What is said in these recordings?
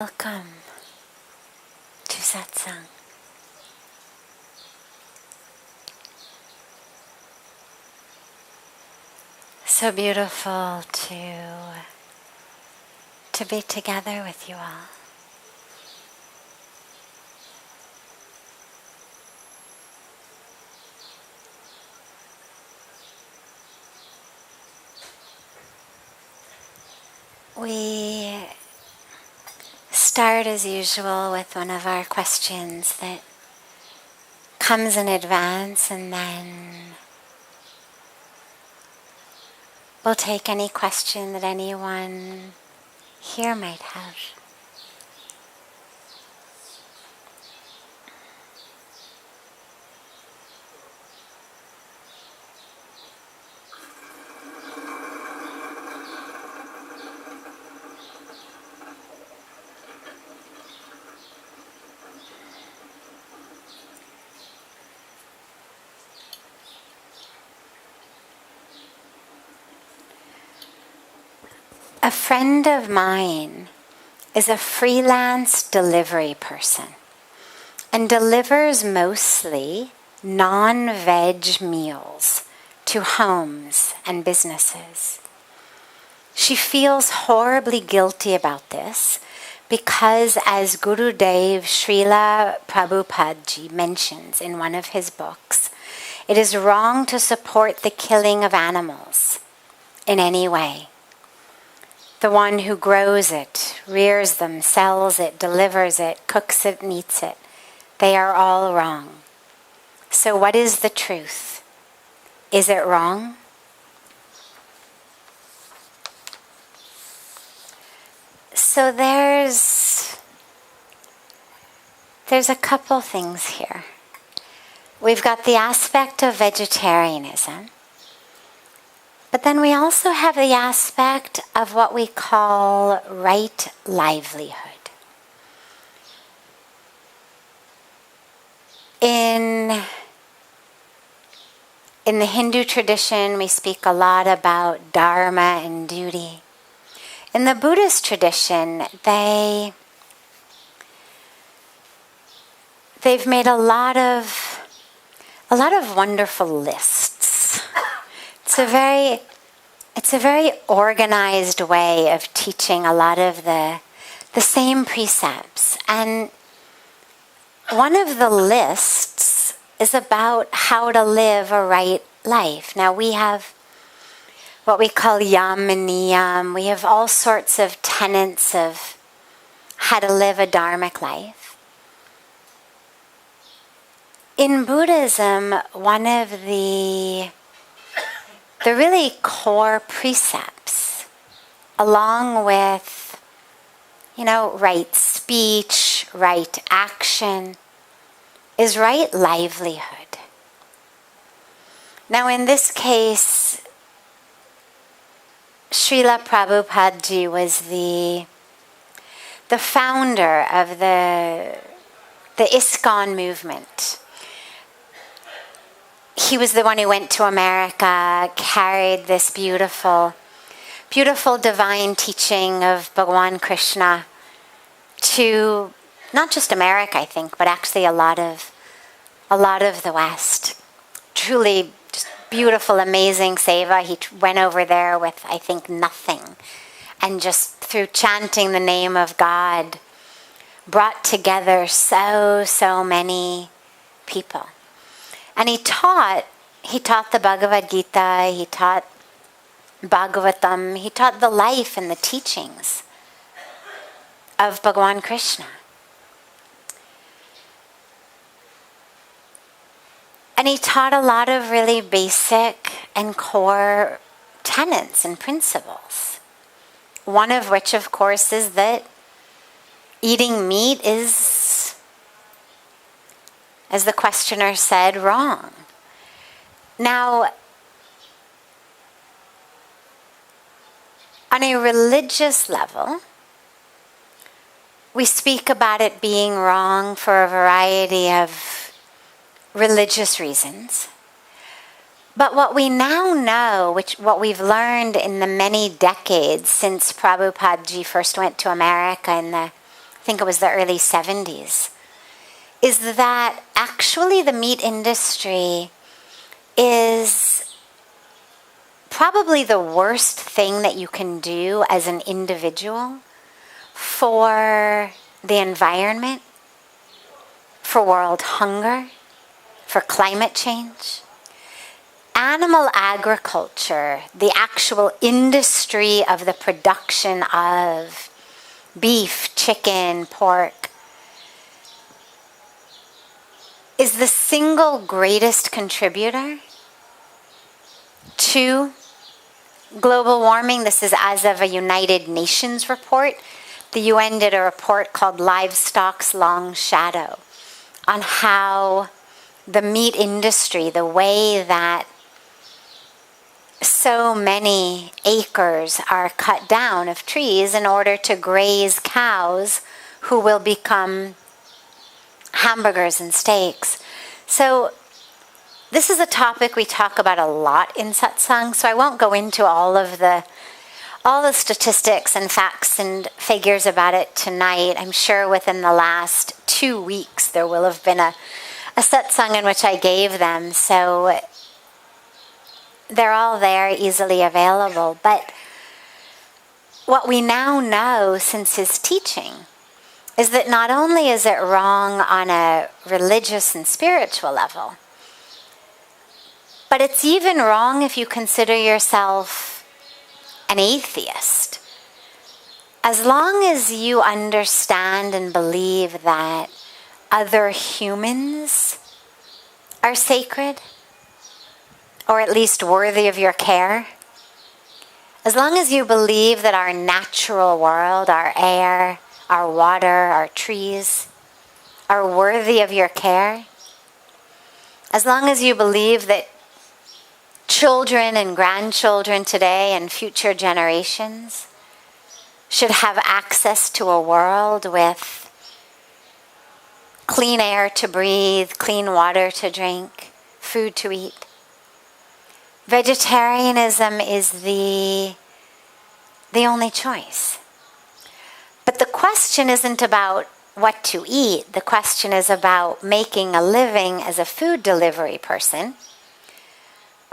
Welcome to Satsang. So beautiful to be together with you all. We start as usual with one of our questions that comes in advance, and then we'll take any question that anyone here might have. A friend of mine is a freelance delivery person and delivers mostly non-veg meals to homes and businesses. She feels horribly guilty about this because, as Gurudev Srila Prabhupada mentions in one of his books, it is wrong to support the killing of animals in any way. The one who grows it, rears them, sells it, delivers it, cooks it, and eats it, they are all wrong. So what is the truth? Is it wrong? So there's a couple things here. We've got the aspect of vegetarianism. But then we also have the aspect of what we call right livelihood. In the Hindu tradition, we speak a lot about dharma and duty. In the Buddhist tradition, they've made a lot of wonderful lists. It's a very organized way of teaching a lot of the same precepts. And one of the lists is about how to live a right life. Now we have what we call yam and niyam. We have all sorts of tenets of how to live a dharmic life. In Buddhism, one of the really core precepts, along with, right speech, right action, is right livelihood. Now in this case, Srila Prabhupada was the founder of the ISKCON movement. He was the one who went to America, carried this beautiful, beautiful divine teaching of Bhagawan Krishna to not just America, I think, but actually a lot of the West. Truly just beautiful, amazing seva. He went over there with, I think, nothing. And just through chanting the name of God, brought together so many people. And he taught the Bhagavad Gita, he taught Bhagavatam, he taught the life and the teachings of Bhagawan Krishna. And he taught a lot of really basic and core tenets and principles. One of which, of course, is that eating meat is, as the questioner said, wrong. Now, on a religious level, we speak about it being wrong for a variety of religious reasons. But what we now know, what we've learned in the many decades since Prabhupada ji first went to America in the think it was the early 70s, is that actually the meat industry is probably the worst thing that you can do as an individual for the environment, for world hunger, for climate change. Animal agriculture, the actual industry of the production of beef, chicken, pork, is the single greatest contributor to global warming. This is as of a United Nations report. The UN did a report called Livestock's Long Shadow on how the meat industry, the way that so many acres are cut down of trees in order to graze cows who will become hamburgers and steaks. So this is a topic we talk about a lot in Satsang, so I won't go into all the statistics and facts and figures about it tonight. I'm sure within the last 2 weeks there will have been a Satsang in which I gave them, so they're all there, easily available. But what we now know since his teaching is that not only is it wrong on a religious and spiritual level, but it's even wrong if you consider yourself an atheist. As long as you understand and believe that other humans are sacred, or at least worthy of your care, as long as you believe that our natural world, our air, our water, our trees are worthy of your care, as long as you believe that children and grandchildren today and future generations should have access to a world with clean air to breathe, clean water to drink, food to eat, vegetarianism is the only choice. But the question isn't about what to eat. The question is about making a living as a food delivery person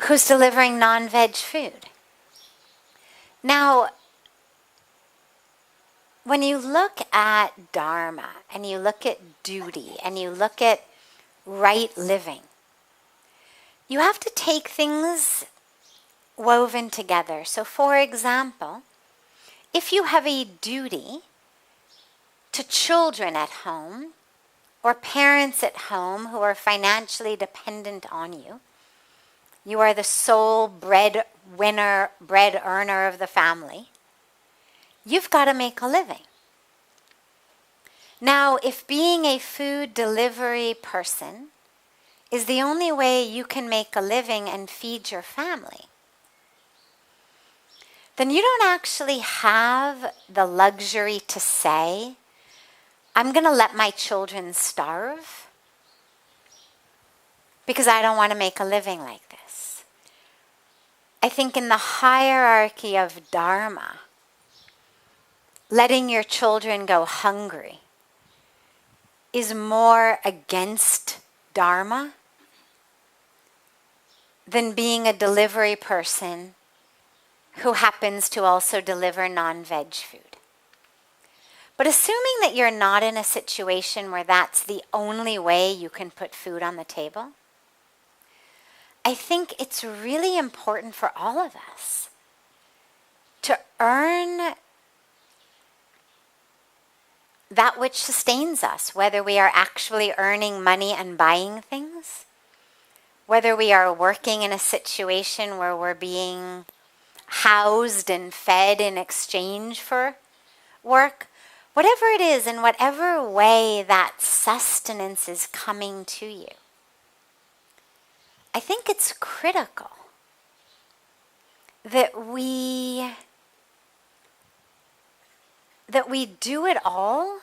who's delivering non-veg food. Now, when you look at dharma and you look at duty and you look at right living, you have to take things woven together. So, for example, if you have a duty to children at home or parents at home who are financially dependent on you, you are the sole bread earner of the family, you've got to make a living. Now, if being a food delivery person is the only way you can make a living and feed your family, then you don't actually have the luxury to say, I'm going to let my children starve because I don't want to make a living like this. I think in the hierarchy of dharma, letting your children go hungry is more against dharma than being a delivery person who happens to also deliver non-veg food. But assuming that you're not in a situation where that's the only way you can put food on the table, I think it's really important for all of us to earn that which sustains us, whether we are actually earning money and buying things, whether we are working in a situation where we're being housed and fed in exchange for work, whatever it is, in whatever way that sustenance is coming to you, I think it's critical that we do it all,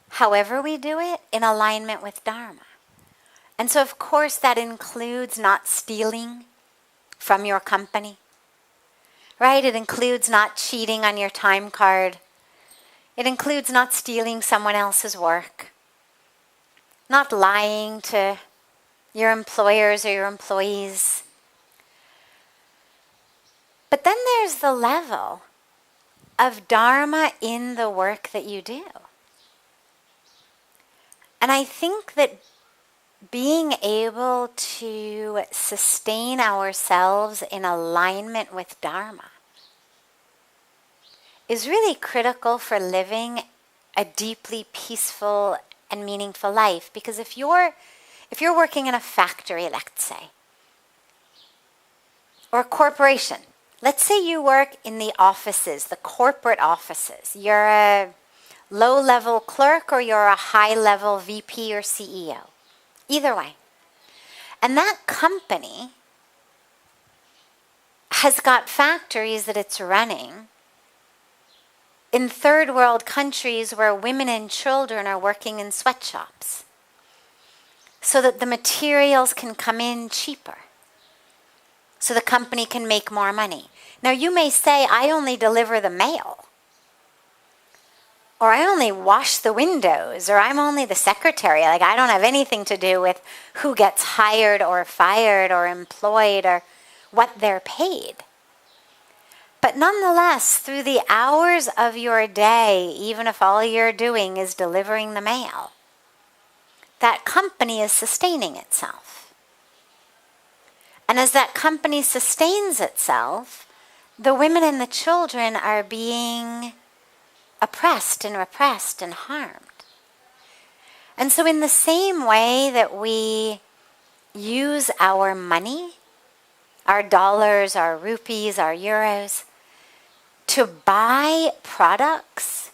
however we do it, in alignment with dharma. And so, of course, that includes not stealing from your company, right? It includes not cheating on your time card. It includes not stealing someone else's work, not lying to your employers or your employees. But then there's the level of dharma in the work that you do. And I think that being able to sustain ourselves in alignment with dharma is really critical for living a deeply peaceful and meaningful life. Because if you're working in a factory, let's say, or a corporation, let's say you work in the offices, the corporate offices. You're a low-level clerk or you're a high-level VP or CEO. Either way. And that company has got factories that it's running in third world countries where women and children are working in sweatshops so that the materials can come in cheaper, so the company can make more money. Now you may say, I only deliver the mail, or I only wash the windows, or I'm only the secretary. Like, I don't have anything to do with who gets hired or fired or employed or what they're paid. But nonetheless, through the hours of your day, even if all you're doing is delivering the mail, that company is sustaining itself. And as that company sustains itself, the women and the children are being oppressed and repressed and harmed. And so in the same way that we use our money, our dollars, our rupees, our euros, to buy products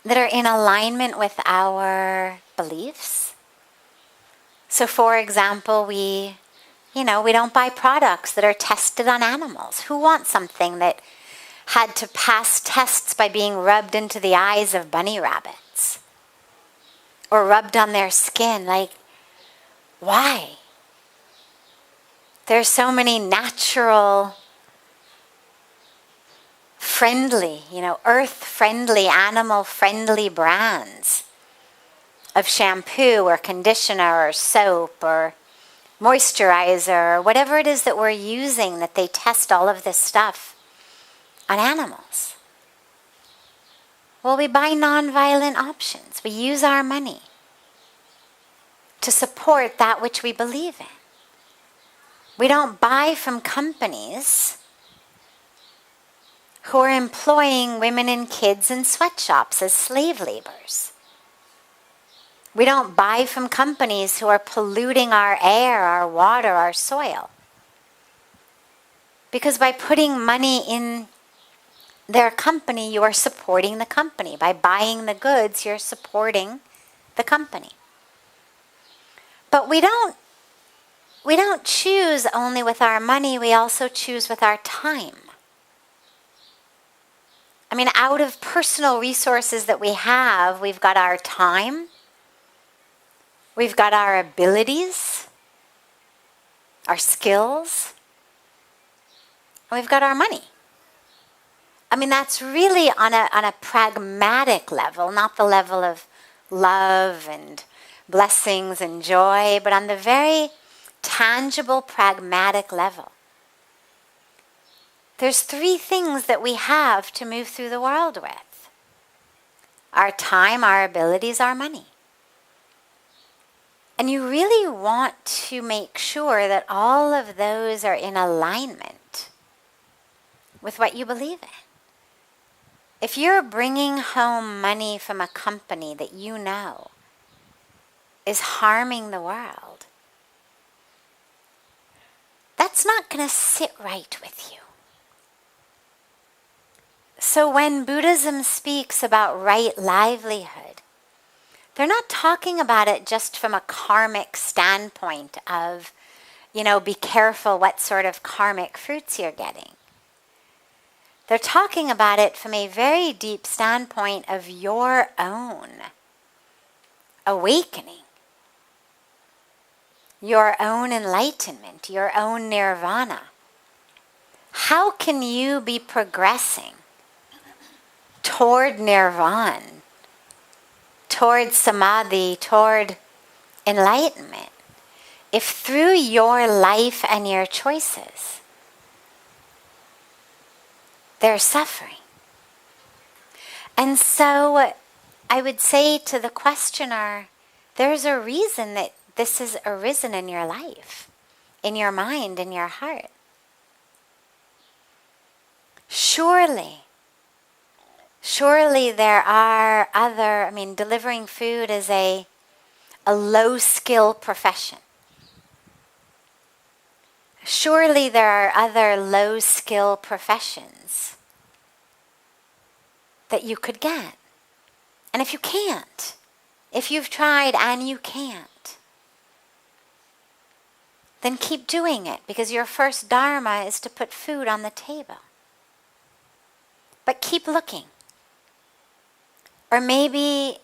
that are in alignment with our beliefs. So for example, we don't buy products that are tested on animals. Who wants something that had to pass tests by being rubbed into the eyes of bunny rabbits or rubbed on their skin? Like, why? There's so many natural, friendly, earth-friendly, animal-friendly brands of shampoo or conditioner or soap or moisturizer or whatever it is that we're using, that they test all of this stuff on animals. Well, we buy non-violent options. We use our money to support that which we believe in. We don't buy from companies who are employing women and kids in sweatshops as slave laborers. We don't buy from companies who are polluting our air, our water, our soil. Because by putting money in their company, you are supporting the company. By buying the goods, you're supporting the company. But we don't choose only with our money, we also choose with our time. I mean, out of personal resources that we have, we've got our time, we've got our abilities, our skills, and we've got our money. I mean, that's really on a pragmatic level, not the level of love and blessings and joy, but on the very tangible, pragmatic level. There's three things that we have to move through the world with: our time, our abilities, our money. And you really want to make sure that all of those are in alignment with what you believe in. If you're bringing home money from a company that you know is harming the world, that's not going to sit right with you. So when Buddhism speaks about right livelihood, they're not talking about it just from a karmic standpoint of, be careful what sort of karmic fruits you're getting. They're talking about it from a very deep standpoint of your own awakening, your own enlightenment, your own nirvana. How can you be progressing toward nirvana, toward samadhi, toward enlightenment, if through your life and your choices there's suffering? And so I would say to the questioner, there's a reason that this has arisen in your life, in your mind, in your heart. Surely there are other, delivering food is a low-skill profession. Surely there are other low-skill professions that you could get. And if you can't, if you've tried and you can't, then keep doing it, because your first dharma is to put food on the table. But keep looking. Or maybe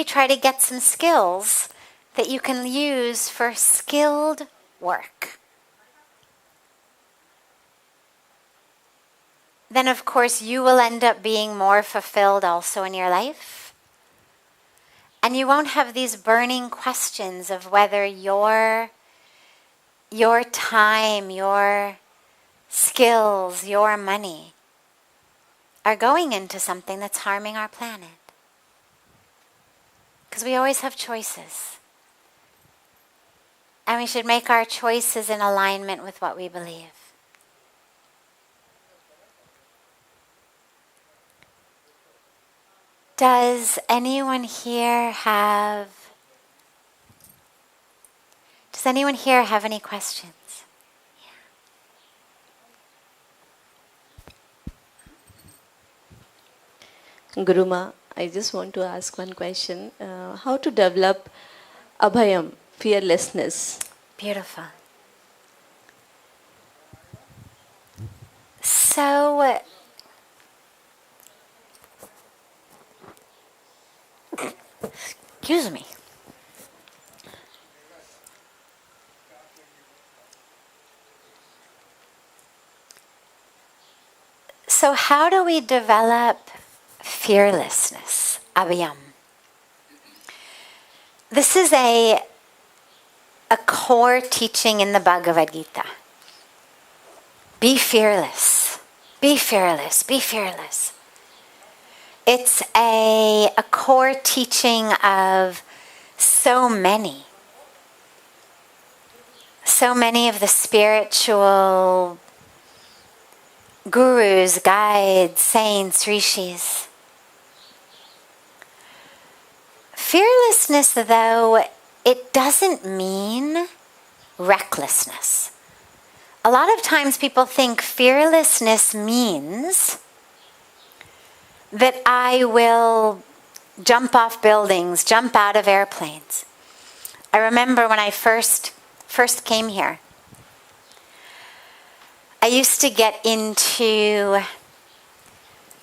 try to get some skills that you can use for skilled work. Then of course you will end up being more fulfilled also in your life. And you won't have these burning questions of whether your time, your skills, your money are going into something that's harming our planet. Because we always have choices. And we should make our choices in alignment with what we believe. Does anyone here have any questions? Guruma, I just want to ask one question. How to develop abhayam, fearlessness? Beautiful. So, excuse me. So how do we develop fearlessness, abhayam? This is a core teaching in the Bhagavad Gita. Be fearless, be fearless, be fearless. It's a core teaching of so many of the spiritual gurus, guides, saints, rishis. Fearlessness, though, it doesn't mean recklessness. A lot of times people think fearlessness means that I will jump off buildings, jump out of airplanes. I remember when I first came here, I used to get into,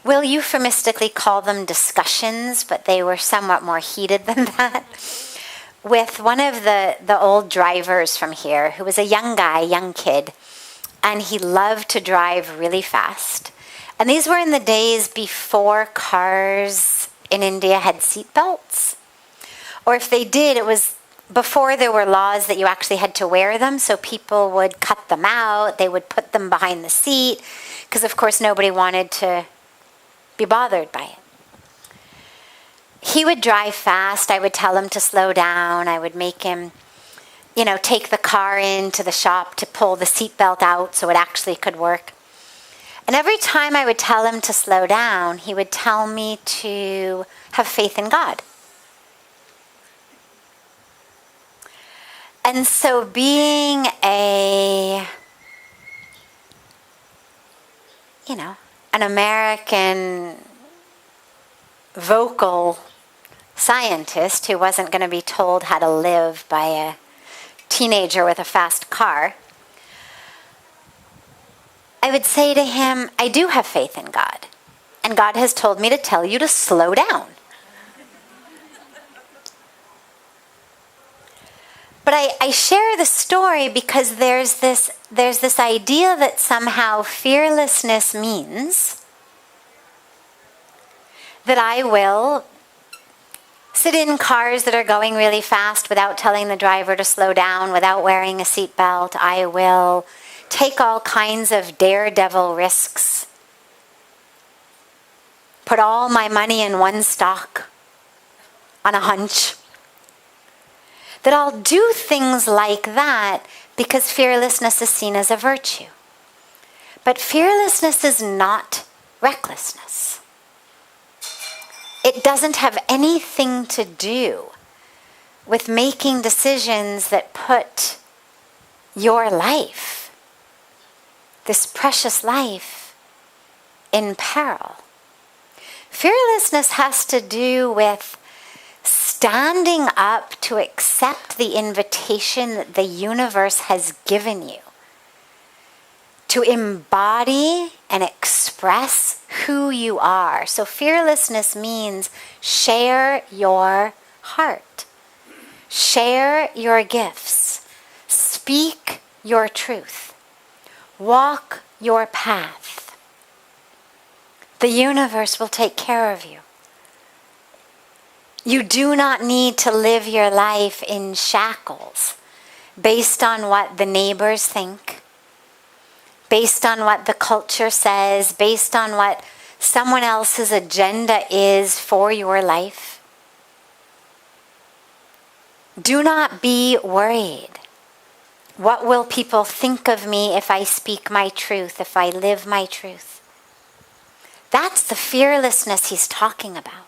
we'll euphemistically call them discussions, but they were somewhat more heated than that, with one of the old drivers from here, who was a young guy, young kid, and he loved to drive really fast. And these were in the days before cars in India had seat belts. Or if they did, it was before there were laws that you actually had to wear them, so people would cut them out, they would put them behind the seat, because of course nobody wanted to be bothered by it. He would drive fast, I would tell him to slow down, I would make him, take the car into the shop to pull the seatbelt out so it actually could work. And every time I would tell him to slow down, he would tell me to have faith in God. And so being an American vocal scientist who wasn't going to be told how to live by a teenager with a fast car, I would say to him, I do have faith in God. And God has told me to tell you to slow down. But I share the story because there's this idea that somehow fearlessness means that I will sit in cars that are going really fast without telling the driver to slow down, without wearing a seatbelt. I will take all kinds of daredevil risks. Put all my money in one stock on a hunch. That I'll do things like that because fearlessness is seen as a virtue. But fearlessness is not recklessness. It doesn't have anything to do with making decisions that put your life, this precious life, in peril. Fearlessness has to do with standing up to accept the invitation that the universe has given you to embody and express who you are. So fearlessness means share your heart, share your gifts, speak your truth, walk your path. The universe will take care of you. You do not need to live your life in shackles based on what the neighbors think, based on what the culture says, based on what someone else's agenda is for your life. Do not be worried. What will people think of me if I speak my truth, if I live my truth? That's the fearlessness he's talking about.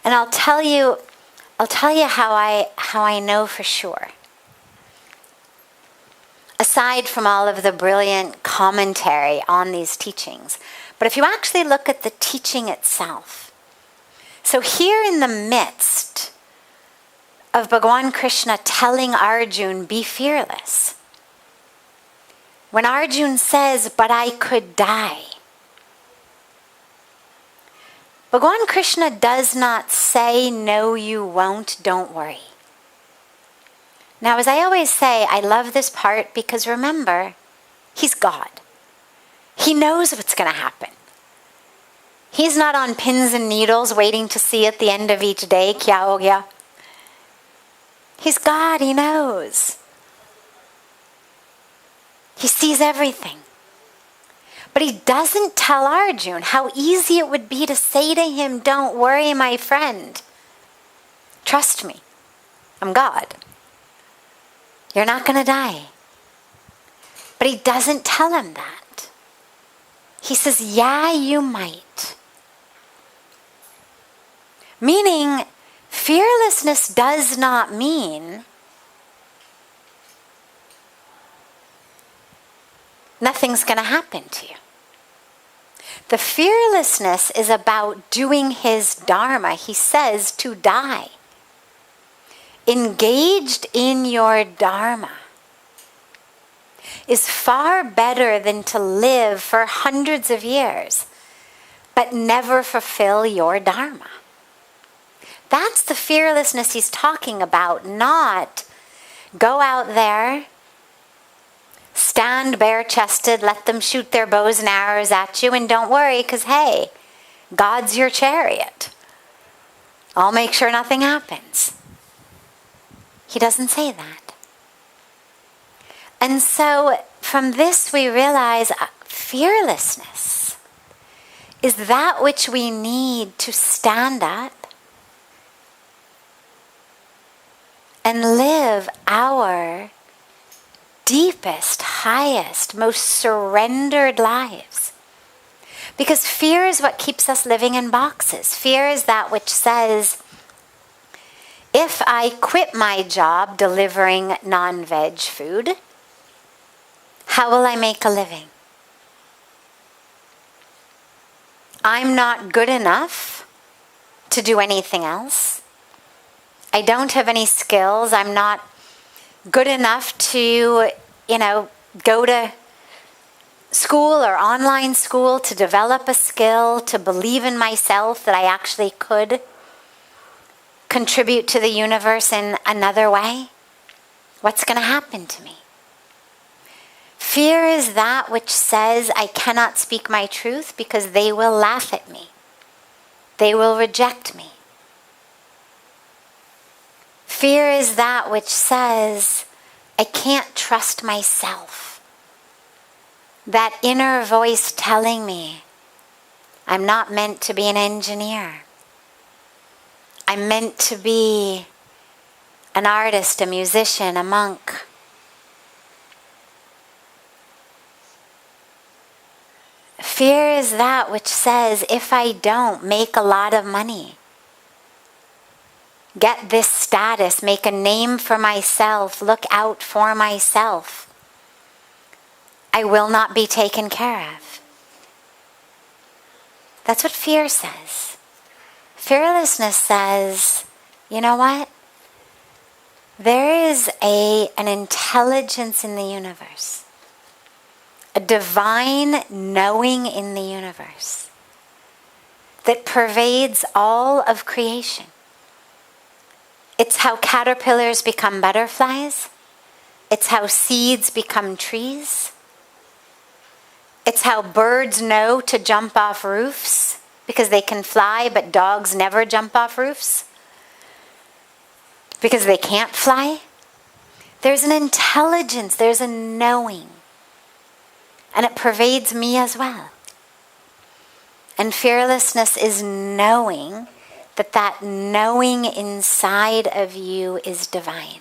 And I'll tell you how I know for sure. Aside from all of the brilliant commentary on these teachings, but if you actually look at the teaching itself, so here in the midst of Bhagavan Krishna telling Arjuna, be fearless, when Arjuna says, but I could die, Bhagavan Krishna does not say, no, you won't, don't worry. Now, as I always say, I love this part because remember, he's God. He knows what's going to happen. He's not on pins and needles waiting to see at the end of each day, kya ho gaya. He's God, he knows. He sees everything. But he doesn't tell Arjuna how easy it would be to say to him, don't worry, my friend. Trust me, I'm God. You're not going to die. But he doesn't tell him that. He says, yeah, you might. Meaning, fearlessness does not mean nothing's going to happen to you. The fearlessness is about doing his dharma. He says to die. Engaged in your dharma is far better than to live for hundreds of years but never fulfill your dharma. That's the fearlessness he's talking about, not go out there, stand bare-chested, let them shoot their bows and arrows at you, and don't worry, because, hey, God's your chariot. I'll make sure nothing happens. He doesn't say that. And so, from this we realize fearlessness is that which we need to stand up and live our deepest, highest, most surrendered lives. Because fear is what keeps us living in boxes. Fear is that which says, if I quit my job delivering non-veg food, how will I make a living? I'm not good enough to do anything else. I don't have any skills. I'm not good enough to, go to school or online school to develop a skill, to believe in myself that I actually could contribute to the universe in another way. What's going to happen to me? Fear is that which says I cannot speak my truth because they will laugh at me. they will reject me. Fear is that which says, I can't trust myself. That inner voice telling me, I'm not meant to be an engineer. I'm meant to be an artist, a musician, a monk. Fear is that which says, if I don't make a lot of money, get this status, make a name for myself, look out for myself, I will not be taken care of. That's what fear says. Fearlessness says, you know what? There is an intelligence in the universe, a divine knowing in the universe that pervades all of creation. It's how caterpillars become butterflies. It's how seeds become trees. It's how birds know to jump off roofs because they can fly, but dogs never jump off roofs because they can't fly. There's an intelligence, there's a knowing, and it pervades me as well. And fearlessness is knowing that knowing inside of you is divine.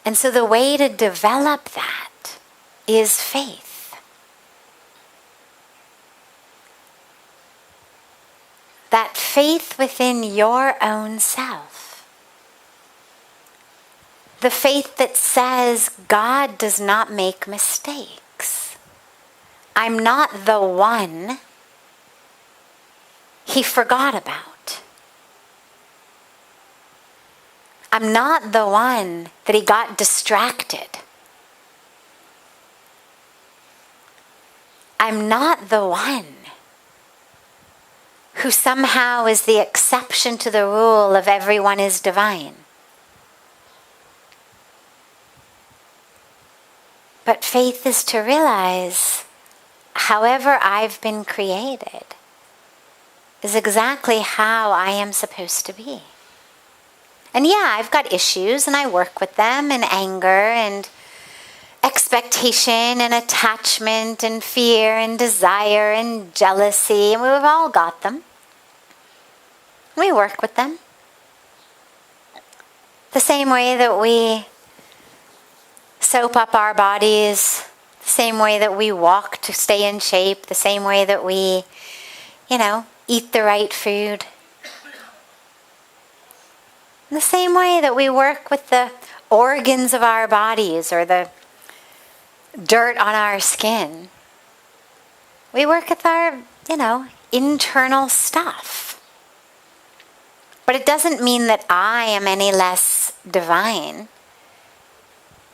And so the way to develop that is faith. That faith within your own self. The faith that says God does not make mistakes. I'm not the one He forgot about. I'm not the one that He got distracted. I'm not the one who somehow is the exception to the rule of everyone is divine. But faith is to realize, however I've been created is exactly how I am supposed to be. And yeah, I've got issues and I work with them, and anger and expectation and attachment and fear and desire and jealousy, and we've all got them. We work with them. The same way that we soap up our bodies, the same way that we walk to stay in shape, the same way that we, eat the right food. The same way that we work with the organs of our bodies or the dirt on our skin. We work with our, internal stuff. But it doesn't mean that I am any less divine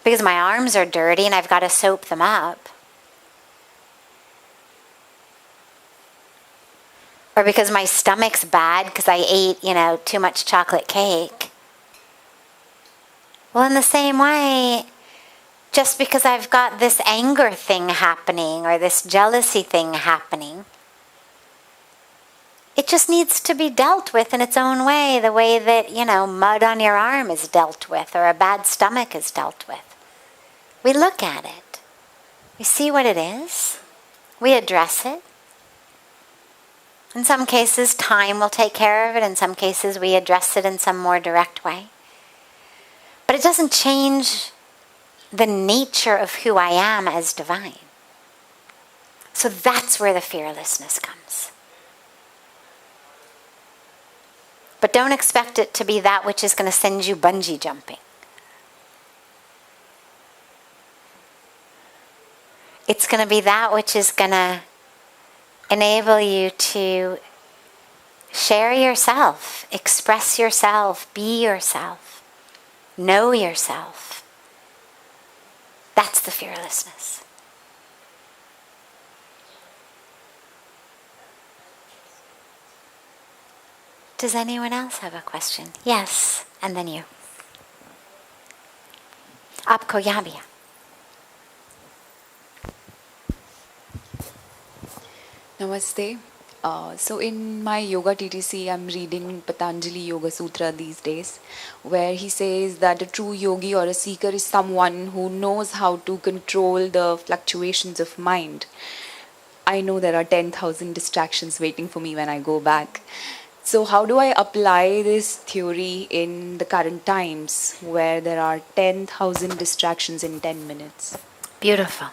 because my arms are dirty and I've got to soap them up. Or because my stomach's bad because I ate, too much chocolate cake. Well, in the same way, just because I've got this anger thing happening or this jealousy thing happening, it just needs to be dealt with in its own way, the way that, mud on your arm is dealt with or a bad stomach is dealt with. We look at it. We see what it is. We address it. In some cases, time will take care of it. In some cases, we address it in some more direct way. But it doesn't change the nature of who I am as divine. So that's where the fearlessness comes. But don't expect it to be that which is going to send you bungee jumping. It's going to be that which is going to enable you to share yourself, express yourself, be yourself, know yourself. That's the fearlessness. Does anyone else have a question? Yes, and then you. Aapko yahan bhi hai. Namaste. So in my yoga TTC, I'm reading Patanjali Yoga Sutra these days, where he says that a true yogi or a seeker is someone who knows how to control the fluctuations of mind. I know there are 10,000 distractions waiting for me when I go back. So how do I apply this theory in the current times where there are 10,000 distractions in 10 minutes? Beautiful.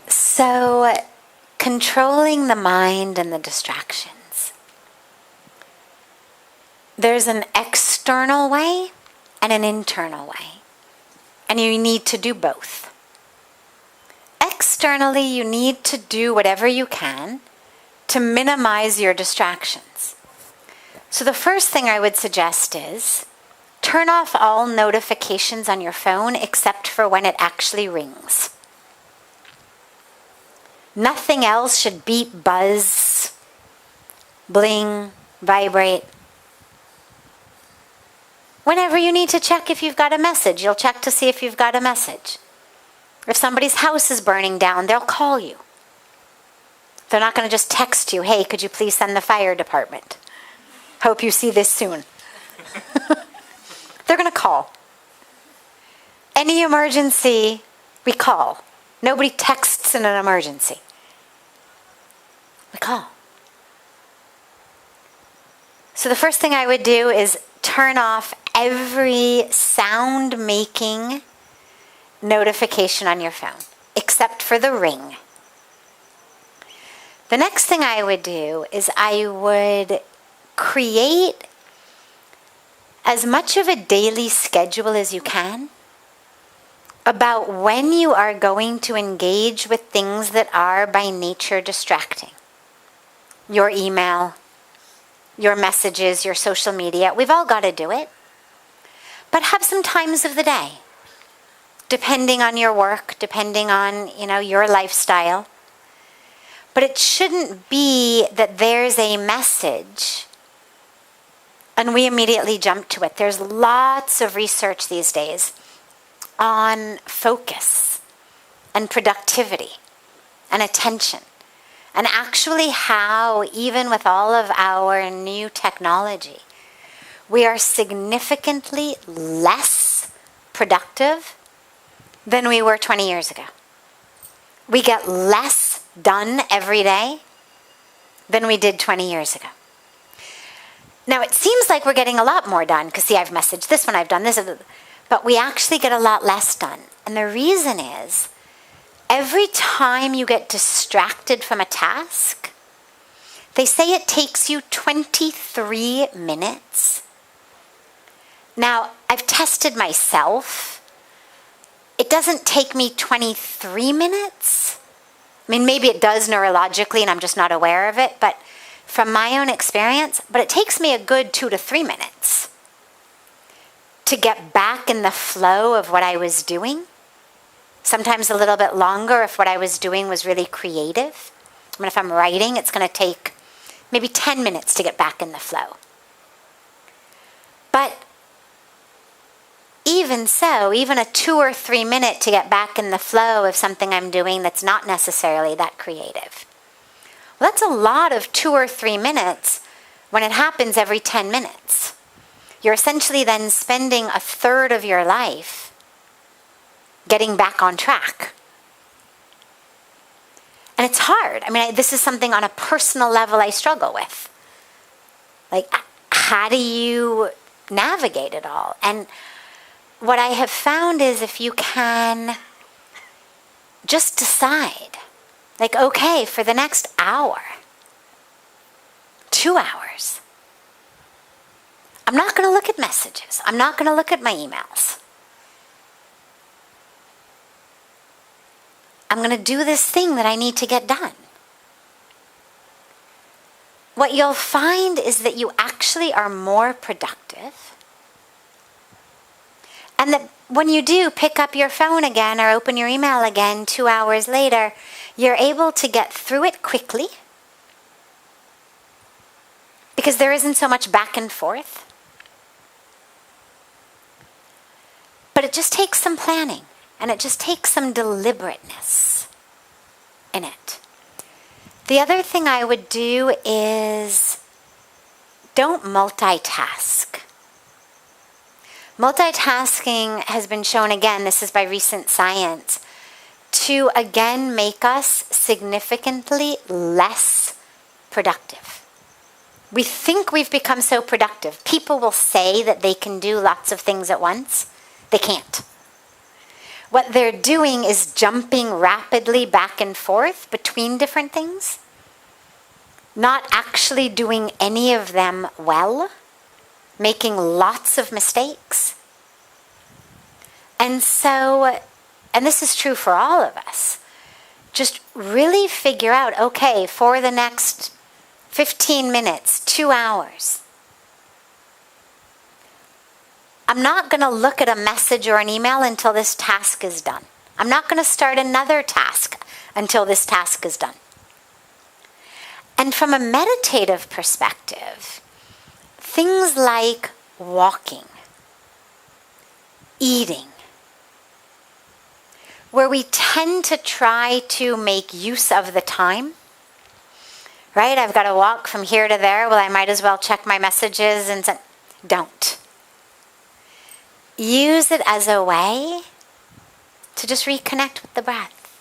So, controlling the mind and the distractions. There's an external way and an internal way. And you need to do both. Externally, you need to do whatever you can to minimize your distractions. So the first thing I would suggest is turn off all notifications on your phone except for when it actually rings. Nothing else should beep, buzz, bling, vibrate. Whenever you need to check if you've got a message, you'll check to see if you've got a message. If somebody's house is burning down, they'll call you. They're not going to just text you, hey, could you please send the fire department? Hope you see this soon. They're going to call. Any emergency, we call. Nobody texts in an emergency. We call. So the first thing I would do is turn off every sound-making notification on your phone, except for the ring. The next thing I would do is I would create as much of a daily schedule as you can about when you are going to engage with things that are by nature distracting. Your email, your messages, your social media. We've all got to do it. But have some times of the day, depending on your work, depending on, your lifestyle. But it shouldn't be that there's a message and we immediately jump to it. There's lots of research these days on focus and productivity and attention, and actually how, even with all of our new technology, we are significantly less productive than we were 20 years ago. We get less done every day than we did 20 years ago. Now, it seems like we're getting a lot more done, because see, I've messaged this one, I've done this, but we actually get a lot less done. And the reason is, every time you get distracted from a task, they say it takes you 23 minutes. Now, I've tested myself. It doesn't take me 23 minutes. I mean, maybe it does neurologically and I'm just not aware of it, but from my own experience, but it takes me a good 2 to 3 minutes to get back in the flow of what I was doing. Sometimes a little bit longer if what I was doing was really creative. I mean, if I'm writing, it's going to take maybe 10 minutes to get back in the flow. But even so, even a 2 or 3 minute to get back in the flow of something I'm doing that's not necessarily that creative. Well, that's a lot of 2 or 3 minutes when it happens every 10 minutes. You're essentially then spending a third of your life getting back on track. And it's hard. I mean, this is something on a personal level I struggle with. Like, how do you navigate it all? And what I have found is if you can just decide, like, okay, for the next hour, 2 hours, I'm not going to look at messages. I'm not going to look at my emails. I'm going to do this thing that I need to get done. What you'll find is that you actually are more productive. And that when you do pick up your phone again or open your email again 2 hours later, you're able to get through it quickly because there isn't so much back and forth. But it just takes some planning and it just takes some deliberateness in it. The other thing I would do is don't multitask. Multitasking has been shown, again, this is by recent science, to again make us significantly less productive. We think we've become so productive. People will say that they can do lots of things at once. They can't. What they're doing is jumping rapidly back and forth between different things, not actually doing any of them well, making lots of mistakes. And so, and this is true for all of us, just really figure out, okay, for the next 15 minutes, 2 hours, I'm not going to look at a message or an email until this task is done. I'm not going to start another task until this task is done. And from a meditative perspective, things like walking, eating, where we tend to try to make use of the time, right? I've got to walk from here to there. Well, I might as well check my messages and don't. Use it as a way to just reconnect with the breath.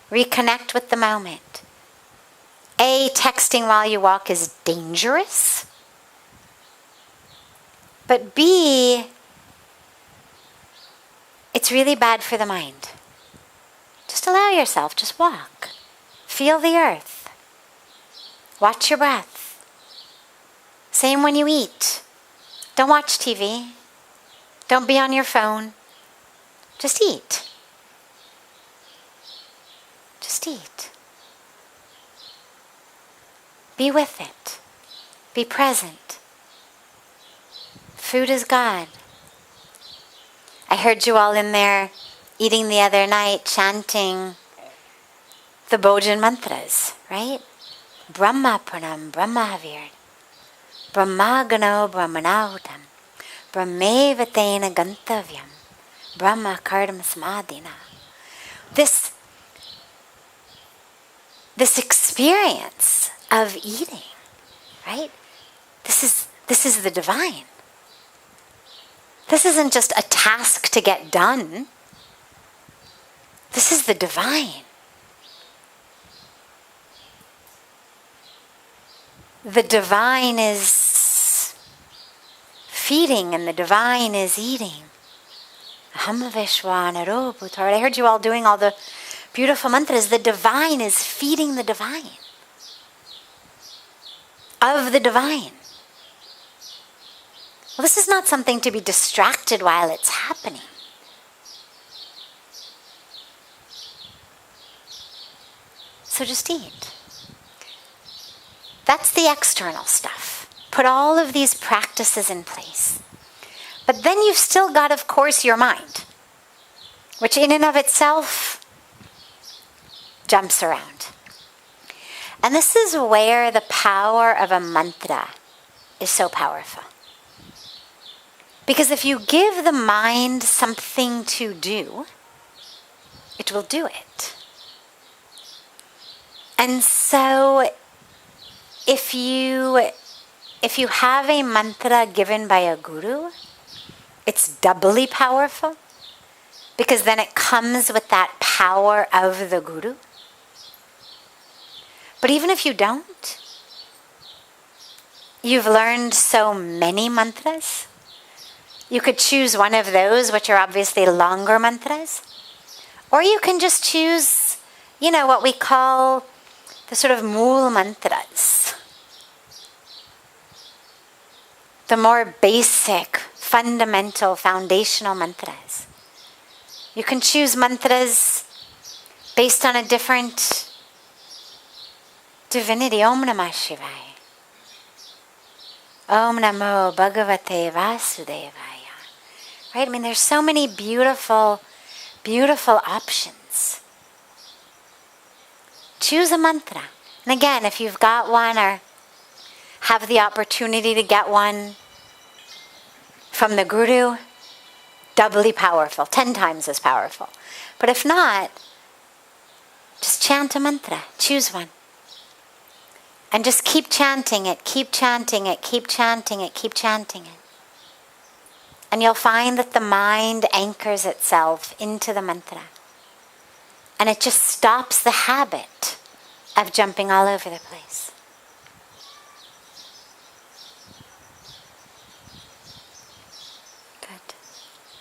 Reconnect with the moment. A, texting while you walk is dangerous. But B, it's really bad for the mind. Just allow yourself, just walk. Feel the earth. Watch your breath. Same when you eat. Don't watch TV. Don't be on your phone. Just eat. Just eat. Be with it. Be present. Food is God. I heard you all in there eating the other night chanting the Bhojan mantras, right? Brahma Pranam, Brahma Havir, Brahma Gano Brahmanahutam, Brahmeva Tena Gantavyam, Brahma Kardam Samadhina. This experience of eating, right? This is the divine. This isn't just a task to get done. This is the divine. The divine is feeding and the divine is eating. I heard you all doing all the beautiful mantras. The divine is feeding the divine. Of the divine. Well, this is not something to be distracted while it's happening. So just eat. That's the external stuff. Put all of these practices in place. But then you've still got, of course, your mind, which in and of itself jumps around. And this is where the power of a mantra is so powerful. Because if you give the mind something to do, it will do it. And so if you have a mantra given by a guru, it's doubly powerful because then it comes with that power of the guru. But even if you don't, you've learned so many mantras. You could choose one of those, which are obviously longer mantras. Or you can just choose, what we call the sort of mool mantras. The more basic, fundamental, foundational mantras. You can choose mantras based on a different divinity. Om Namah Shivaya. Om Namo Bhagavate Vasudevaya. Right? There's so many beautiful, beautiful options. Choose a mantra. And again, if you've got one or have the opportunity to get one from the guru, doubly powerful, 10 times as powerful. But if not, Just chant a mantra. Choose one. And just keep chanting it, keep chanting it, keep chanting it, keep chanting it. And you'll find that the mind anchors itself into the mantra. And it just stops the habit of jumping all over the place. Good.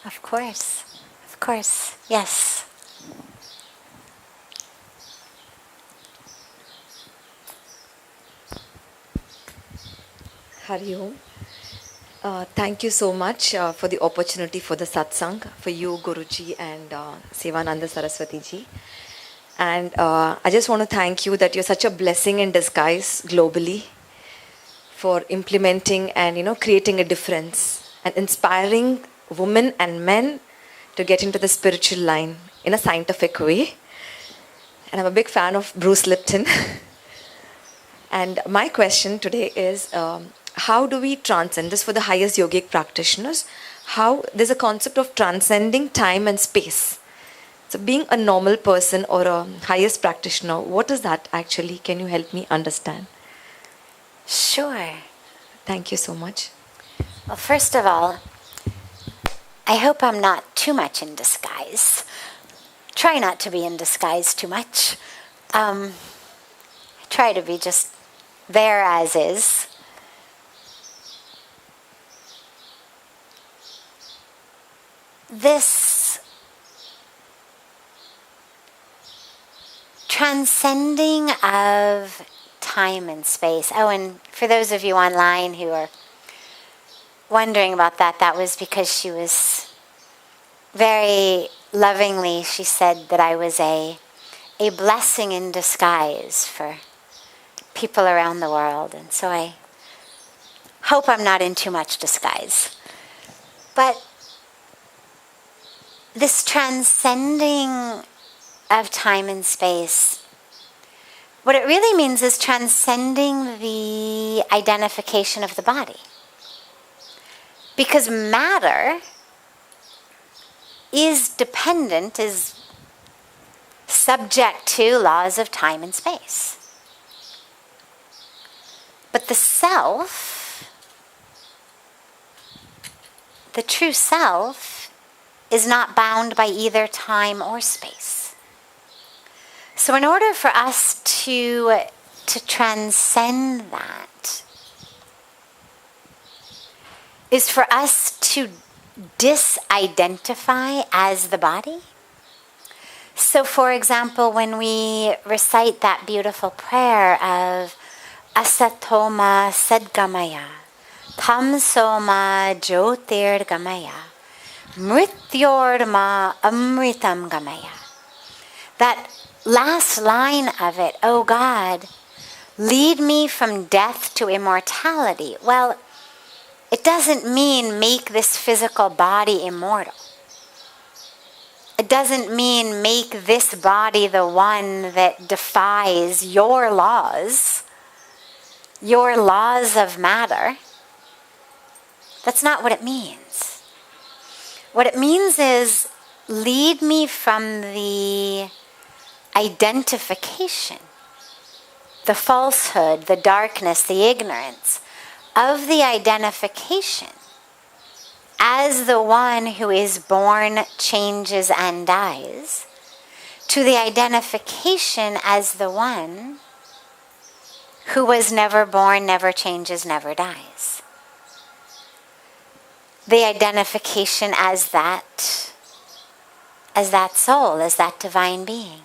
Of course. Of course. Yes. Hari Om. Thank you so much for the opportunity for the satsang, for you, Guruji, and Sivananda Saraswati ji. And I just want to thank you that you're such a blessing in disguise globally for implementing and creating a difference and inspiring women and men to get into the spiritual line in a scientific way. And I'm a big fan of Bruce Lipton. And my question today is, how do we transcend this for the highest yogic practitioners? How there's a concept of transcending time and space. So being a normal person or a highest practitioner, what is that actually? Can you help me understand? Sure. Thank you so much. Well, first of all, I hope I'm not too much in disguise. Try not to be in disguise too much. I try to be just there as is. This transcending of time and space. Oh, and for those of you online who are wondering about that, that was because she was very lovingly, she said that I was a blessing in disguise for people around the world. And so I hope I'm not in too much disguise. But this transcending of time and space, what it really means is transcending the identification of the body. Because matter is dependent, is subject to laws of time and space. But the self, the true self, is not bound by either time or space. So in order for us to transcend that, is for us to disidentify as the body. So for example, when we recite that beautiful prayer of Asatoma Sadgamaya, Tamsoma Jyotirgamaya, Mrityorma Amritam Gamaya. That last line of it, oh God, lead me from death to immortality. Well, it doesn't mean make this physical body immortal. It doesn't mean make this body the one that defies your laws of matter. That's not what it means. What it means is lead me from the identification, the falsehood, the darkness, the ignorance of the identification as the one who is born, changes, and dies, to the identification as the one who was never born, never changes, never dies. The identification as that soul, as that divine being.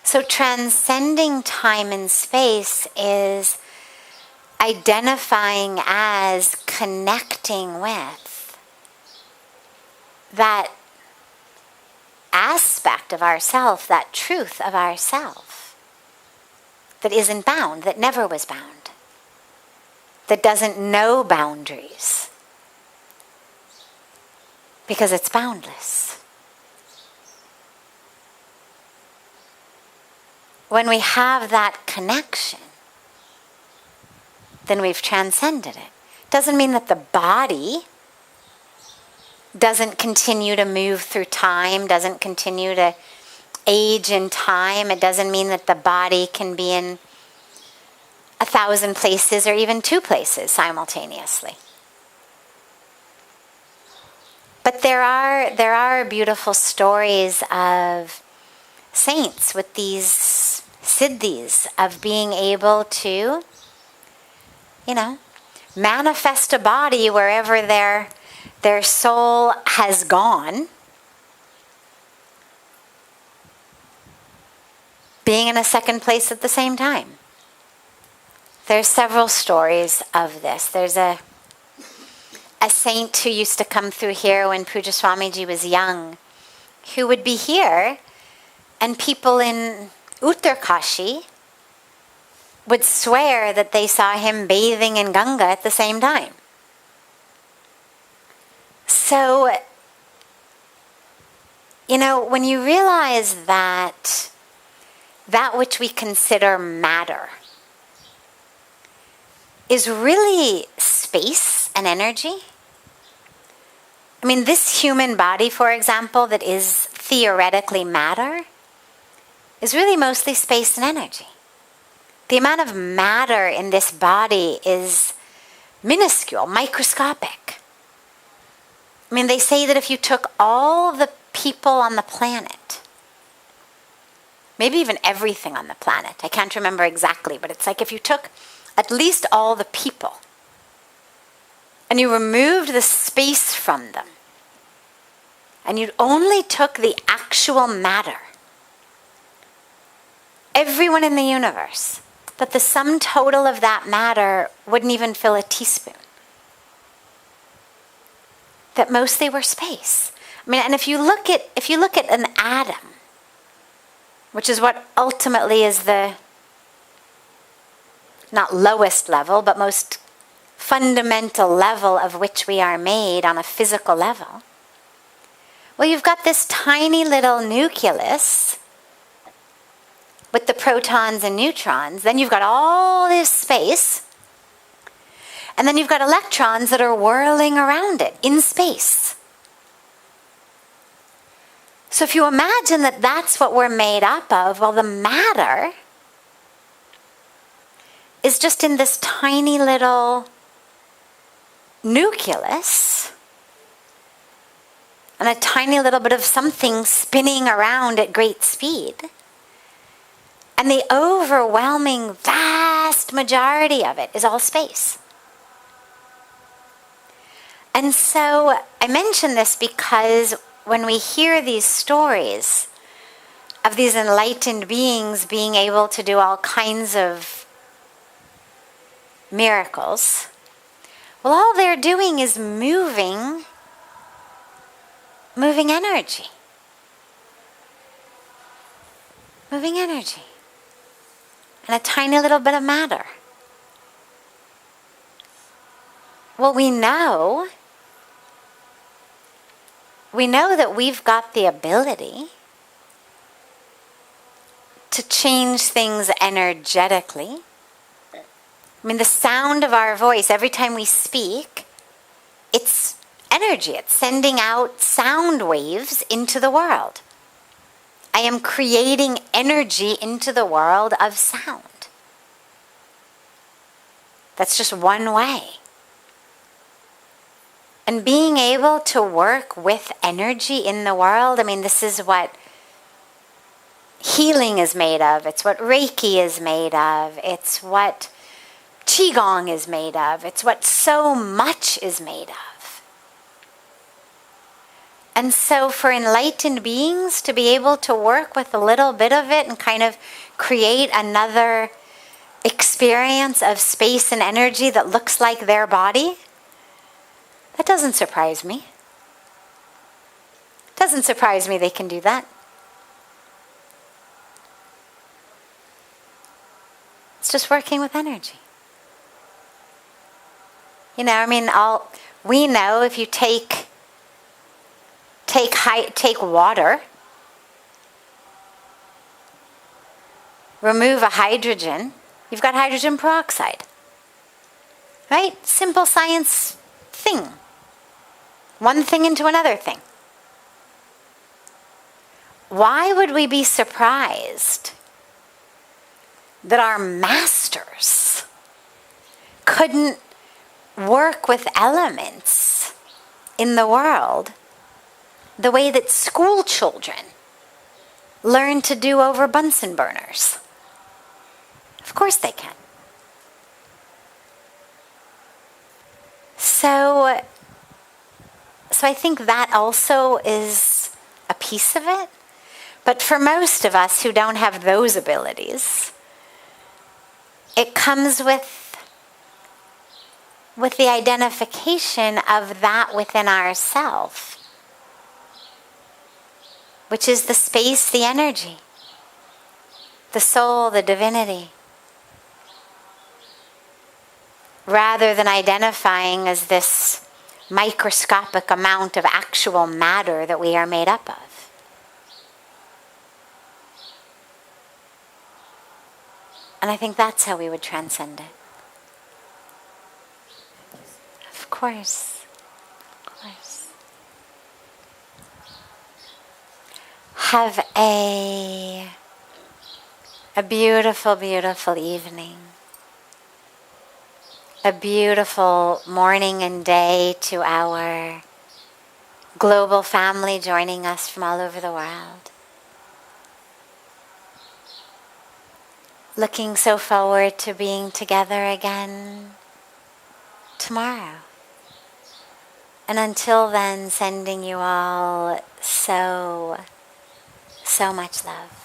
So transcending time and space is identifying as, connecting with that aspect of ourself, that truth of ourself that isn't bound, that never was bound, that doesn't know boundaries, because it's boundless. When we have that connection, then we've transcended it. Doesn't mean that the body doesn't continue to move through time, doesn't continue to age in time. It doesn't mean that the body can be in 1,000 places or even 2 places simultaneously. But there are beautiful stories of saints with these siddhis of being able to, manifest a body wherever their soul has gone, being in a second place at the same time. There's several stories of this. There's a saint who used to come through here when Pujya Swamiji was young, who would be here, and people in Uttarkashi would swear that they saw him bathing in Ganga at the same time. So, when you realize that which we consider matter is really space and energy. I mean, this human body, for example, that is theoretically matter, is really mostly space and energy. The amount of matter in this body is minuscule, microscopic. I mean, they say that if you took all the people on the planet, maybe even everything on the planet, I can't remember exactly, but it's like if you took at least all the people and you removed the space from them and you only took the actual matter, everyone in the universe, that the sum total of that matter wouldn't even fill a teaspoon. That mostly were space. I mean, and if you look at an atom, which is what ultimately is the not lowest level, but most fundamental level of which we are made on a physical level. Well, you've got this tiny little nucleus with the protons and neutrons. Then you've got all this space. And then you've got electrons that are whirling around it in space. So if you imagine that that's what we're made up of, well, the matter is just in this tiny little nucleus and a tiny little bit of something spinning around at great speed. And the overwhelming, vast majority of it is all space. And so I mention this because when we hear these stories of these enlightened beings being able to do all kinds of miracles, well, all they're doing is moving energy. Moving energy. And a tiny little bit of matter. Well, we know that we've got the ability to change things energetically. I mean, the sound of our voice, every time we speak, it's energy. It's sending out sound waves into the world. I am creating energy into the world of sound. That's just one way. And being able to work with energy in the world, I mean, this is what healing is made of. It's what Reiki is made of. It's what Qigong is made of. It's what so much is made of. And so for enlightened beings to be able to work with a little bit of it and kind of create another experience of space and energy that looks like their body, that doesn't surprise me. It doesn't surprise me they can do that. It's just working with energy. You know, I mean, we know if you take water, remove a hydrogen, you've got hydrogen peroxide. Right? Simple science thing. One thing into another thing. why would we be surprised that our masters couldn't work with elements in the world the way that school children learn to do over Bunsen burners? Of course they can. So I think that also is a piece of it. But for most of us who don't have those abilities, it comes with the identification of that within ourself, which is the space, the energy, the soul, the divinity, rather than identifying as this microscopic amount of actual matter that we are made up of. And I think that's how we would transcend it. Of course. Of course. Have a beautiful, beautiful evening. A beautiful morning and day to our global family joining us from all over the world. Looking so forward to being together again tomorrow. And until then, sending you all so much love.